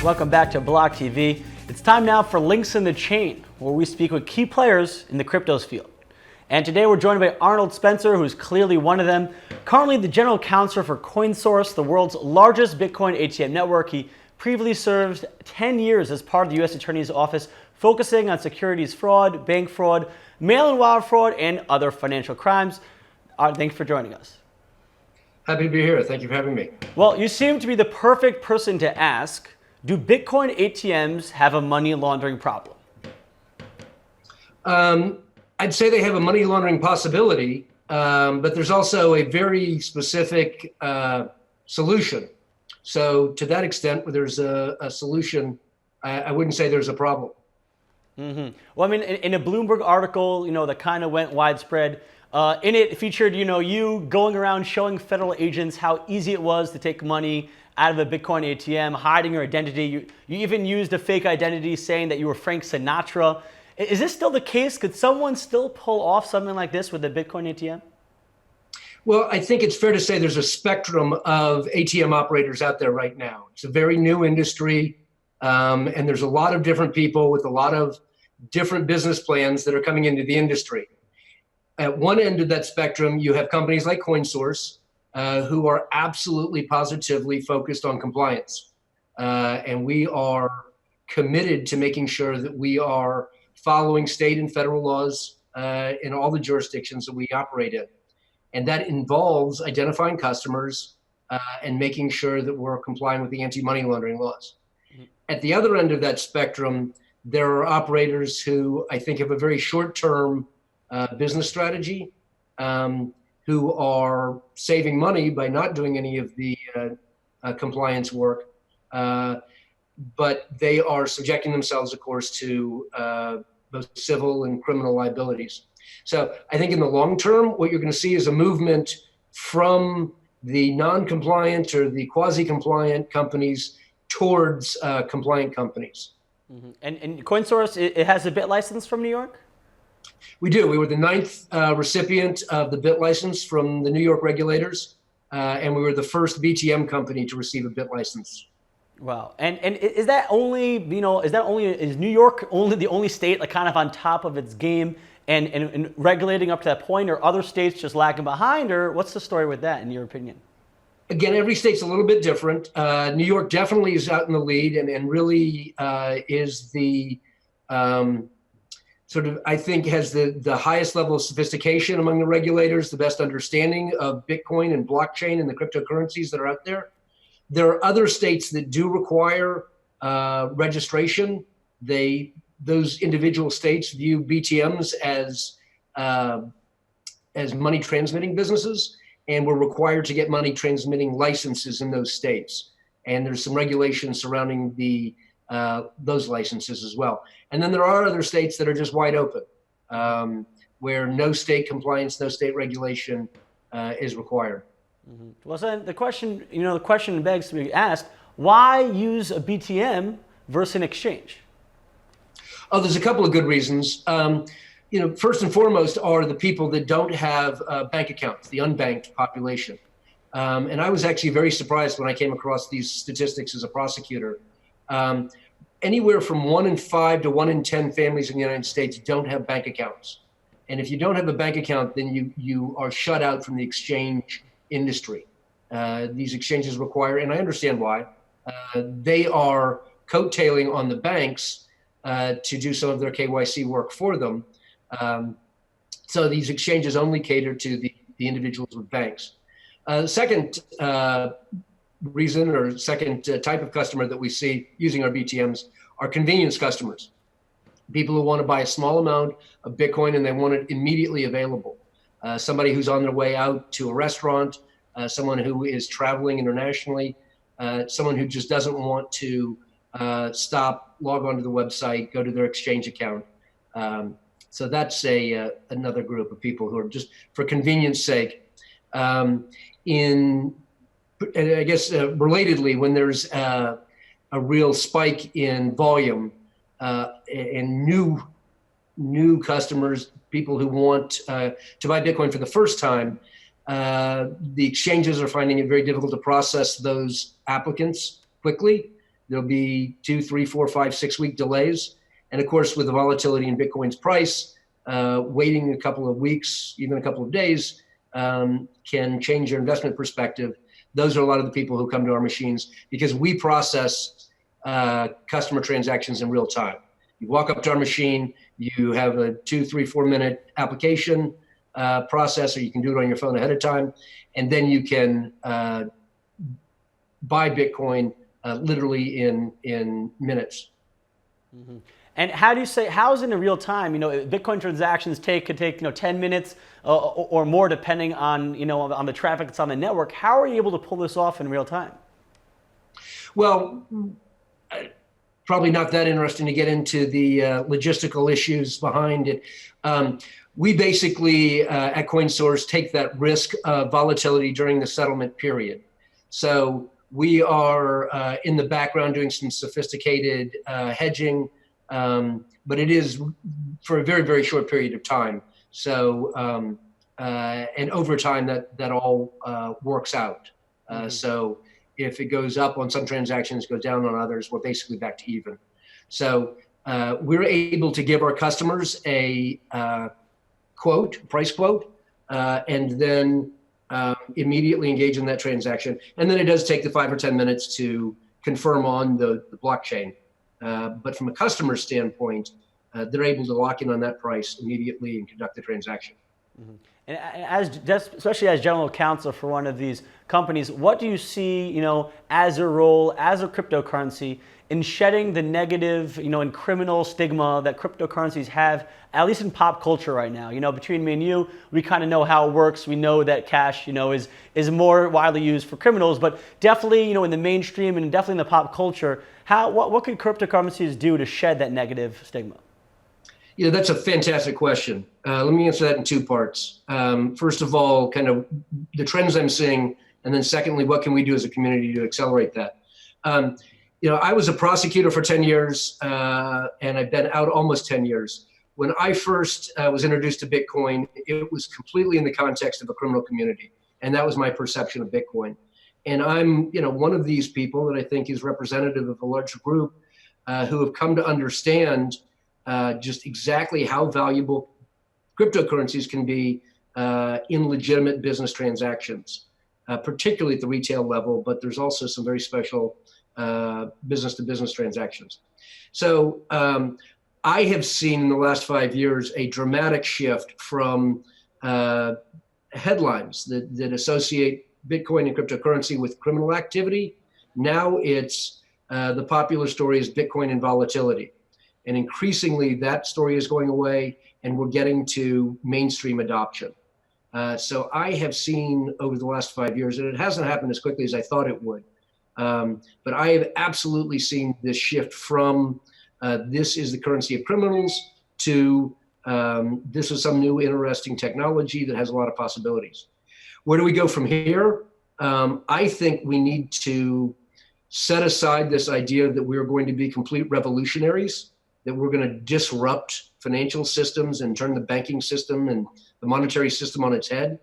Welcome back to BLOCKTV. It's time now for Links in the Chain, where we speak with key players in the cryptos field. And today we're joined by Arnold Spencer, who's clearly one of them. Currently the general counsel for Coinsource, the world's largest Bitcoin ATM network. He previously served 10 years as part of the U.S. Attorney's Office, focusing on securities fraud, bank fraud, mail-in wire fraud, and other financial crimes. Thanks for joining us. Happy to be here. Thank you for having me. Well, you seem to be the perfect person to ask, do Bitcoin ATMs have a money laundering problem? I'd say they have a money laundering possibility, but there's also a very specific solution. So to that extent, where there's a solution, I wouldn't say there's a problem. Mm-hmm. Well, I mean, in a Bloomberg article, that kind of went widespread. In it featured, you going around showing federal agents how easy it was to take money out of a Bitcoin ATM, hiding your identity. You even used a fake identity saying that you were Frank Sinatra. Is this still the case? Could someone still pull off something like this with a Bitcoin ATM? Well, I think it's fair to say there's a spectrum of ATM operators out there right now. It's a very new industry, and there's a lot of different people with a lot of different business plans that are coming into the industry. At one end of that spectrum, you have companies like Coinsource, who are absolutely positively focused on compliance. And we are committed to making sure that we are following state and federal laws in all the jurisdictions that we operate in. And that involves identifying customers and making sure that we're complying with the anti-money laundering laws. Mm-hmm. At the other end of that spectrum, there are operators who I think have a very short-term business strategy, who are saving money by not doing any of the compliance work, but they are subjecting themselves, of course, to both civil and criminal liabilities. So I think in the long term, what you're going to see is a movement from the non-compliant or the quasi-compliant companies towards compliant companies. Mm-hmm. And Coinsource, it has a BIT license from New York? We do. We were the 9th recipient of the BIT license from the New York regulators, and we were the first BTM company to receive a BIT license. Wow. And is that only, is New York only the only state like kind of on top of its game and regulating up to that point, or other states just lagging behind, or what's the story with that in your opinion? Again, every state's a little bit different. New York definitely is out in the lead and really is the sort of, I think, has the highest level of sophistication among the regulators, the best understanding of Bitcoin and blockchain and the cryptocurrencies that are out there. There are other states that do require registration. Those individual states view BTMs as money transmitting businesses, and we're required to get money transmitting licenses in those states. And there's some regulations surrounding those licenses as well. And then there are other states that are just wide open, where no state compliance, no state regulation is required. Mm-hmm. Well, so the question begs to be asked, why use a BTM versus an exchange? Oh, there's a couple of good reasons. First and foremost are the people that don't have bank accounts, the unbanked population. And I was actually very surprised when I came across these statistics as a prosecutor. Anywhere from 1 in 5 to 1 in 10 families in the United States don't have bank accounts. And if you don't have a bank account, then you are shut out from the exchange industry. These exchanges require, and I understand why, they are coattailing on the banks to do some of their KYC work for them. So these exchanges only cater to the individuals with banks. The second reason or second type of customer that we see using our BTMs are convenience customers. People who want to buy a small amount of Bitcoin and they want it immediately available. Somebody who's on their way out to a restaurant, someone who is traveling internationally, someone who just doesn't want to stop, log onto the website, go to their exchange account. So that's another group of people who are just for convenience sake. And I guess relatedly, when there's a real spike in volume and new customers, people who want to buy Bitcoin for the first time, the exchanges are finding it very difficult to process those applicants quickly. There'll be 2, 3, 4, 5, 6 week delays. And of course, with the volatility in Bitcoin's price, waiting a couple of weeks, even a couple of days, can change your investment perspective. Those are a lot of the people who come to our machines because we process customer transactions in real time. You walk up to our machine, you have a 2, 3, 4 minute application process, or you can do it on your phone ahead of time, and then you can buy Bitcoin literally in minutes. Mm-hmm. And how do you say, how's in real time? Bitcoin transactions could take 10 minutes or more, depending on on the traffic that's on the network. How are you able to pull this off in real time? Well, probably not that interesting to get into the logistical issues behind it. We basically at Coinsource take that risk of volatility during the settlement period. So we are in the background doing some sophisticated hedging. But it is for a very, very short period of time. So, and over time that all works out. So if it goes up on some transactions, goes down on others, we're basically back to even. So we're able to give our customers a price quote, and then immediately engage in that transaction. And then it does take the 5 or 10 minutes to confirm on the blockchain. But from a customer standpoint, they're able to lock in on that price immediately and conduct the transaction. Mm-hmm. And especially as general counsel for one of these companies, what do you see, as a role, as a cryptocurrency, in shedding the negative, and criminal stigma that cryptocurrencies have, at least in pop culture right now? Between me and you, we kind of know how it works. We know that cash, is more widely used for criminals, but definitely, in the mainstream and definitely in the pop culture, what could cryptocurrencies do to shed that negative stigma? That's a fantastic question. Let me answer that in two parts. First of all, kind of the trends I'm seeing, and then secondly, what can we do as a community to accelerate that? I was a prosecutor for 10 years, and I've been out almost 10 years. When I first was introduced to Bitcoin, it was completely in the context of a criminal community, and that was my perception of Bitcoin. And I'm, one of these people that I think is representative of a larger group who have come to understand just exactly how valuable cryptocurrencies can be in legitimate business transactions, particularly at the retail level, but there's also some very special business-to-business transactions. So I have seen in the last 5 years a dramatic shift from headlines that associate Bitcoin and cryptocurrency with criminal activity. Now it's the popular story is Bitcoin and volatility. And increasingly that story is going away and we're getting to mainstream adoption. So I have seen over the last 5 years, and it hasn't happened as quickly as I thought it would, but I have absolutely seen this shift from this is the currency of criminals to this is some new interesting technology that has a lot of possibilities. Where do we go from here? I think we need to set aside this idea that we're going to be complete revolutionaries, that we're going to disrupt financial systems and turn the banking system and the monetary system on its head.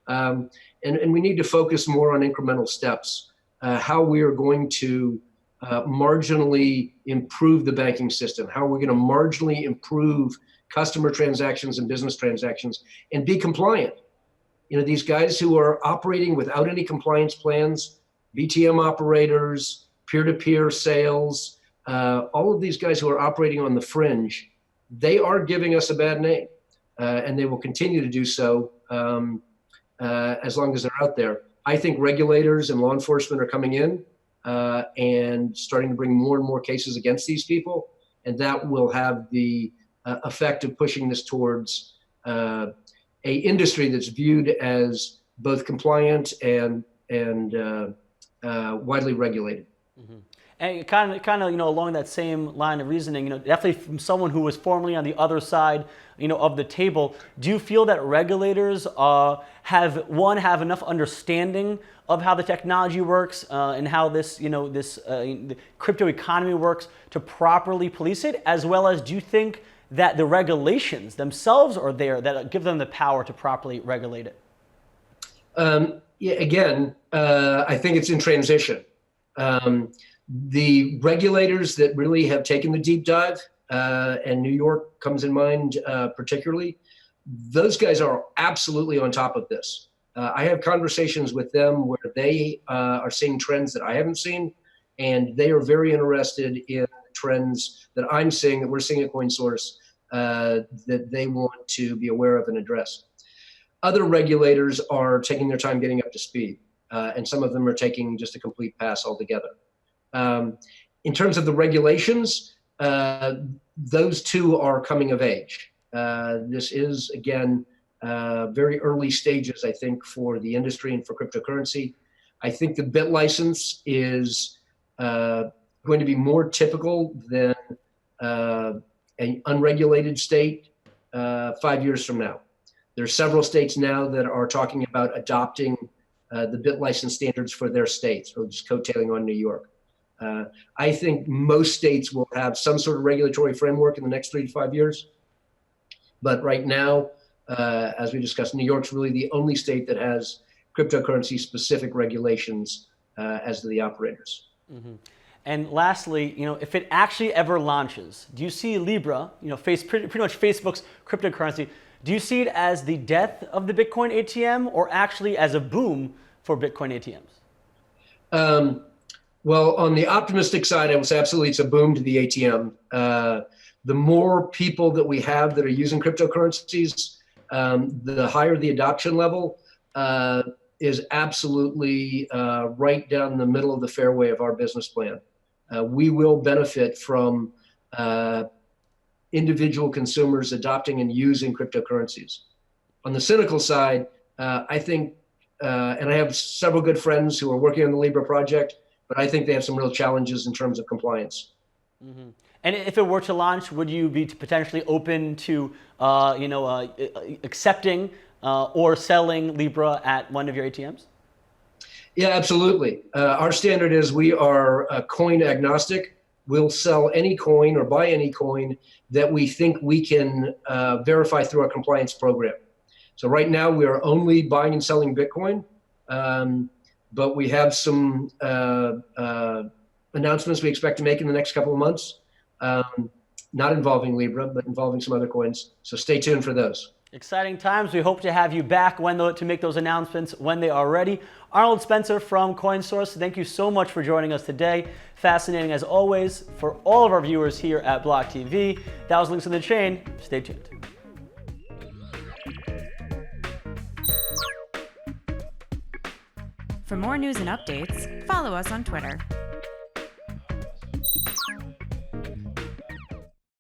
And we need to focus more on incremental steps, how we are going to marginally improve the banking system, how we're going to marginally improve customer transactions and business transactions and be compliant. These guys who are operating without any compliance plans, BTM operators, peer-to-peer sales, all of these guys who are operating on the fringe, they are giving us a bad name, and they will continue to do so as long as they're out there. I think regulators and law enforcement are coming in and starting to bring more and more cases against these people, and that will have the effect of pushing this towards a industry that's viewed as both compliant and widely regulated. Mm-hmm. And kind of, along that same line of reasoning, definitely from someone who was formerly on the other side, of the table, do you feel that regulators have enough understanding of how the technology works and how this, the crypto economy works to properly police it, as well as do you think that the regulations themselves are there that give them the power to properly regulate it? I think it's in transition. The regulators that really have taken the deep dive, and New York comes in mind particularly, those guys are absolutely on top of this. I have conversations with them where they are seeing trends that I haven't seen, and they are very interested in trends that I'm seeing, that we're seeing at Coinsource, that they want to be aware of and address. Other regulators are taking their time getting up to speed, and some of them are taking just a complete pass altogether. In terms of the regulations, those two are coming of age. This is, again, very early stages, I think, for the industry and for cryptocurrency. I think the bit license is going to be more typical than an unregulated state 5 years from now. There are several states now that are talking about adopting the bit license standards for their states, or just coattailing on New York. I think most states will have some sort of regulatory framework in the next 3 to 5 years. But right now, as we discussed, New York's really the only state that has cryptocurrency specific regulations as to the operators. Mm-hmm. And lastly, if it actually ever launches, do you see Libra, pretty much Facebook's cryptocurrency, do you see it as the death of the Bitcoin ATM or actually as a boom for Bitcoin ATMs? Well, on the optimistic side, I would say absolutely it's a boom to the ATM. The more people that we have that are using cryptocurrencies, the higher the adoption level is absolutely right down the middle of the fairway of our business plan. We will benefit from individual consumers adopting and using cryptocurrencies. On the cynical side, I think, and I have several good friends who are working on the Libra project, but I think they have some real challenges in terms of compliance. Mm-hmm. And if it were to launch, would you be potentially open to, accepting or selling Libra at one of your ATMs? Yeah, absolutely. Our standard is we are coin agnostic. We'll sell any coin or buy any coin that we think we can verify through our compliance program. So right now we are only buying and selling Bitcoin, but we have some announcements we expect to make in the next couple of months, not involving Libra, but involving some other coins. So stay tuned for those. Exciting times. We hope to have you back to make those announcements when they are ready. Arnold Spencer from Coinsource, thank you so much for joining us today. Fascinating as always for all of our viewers here at BLOCKTV. That was Links in the Chain. Stay tuned. For more news and updates, follow us on Twitter.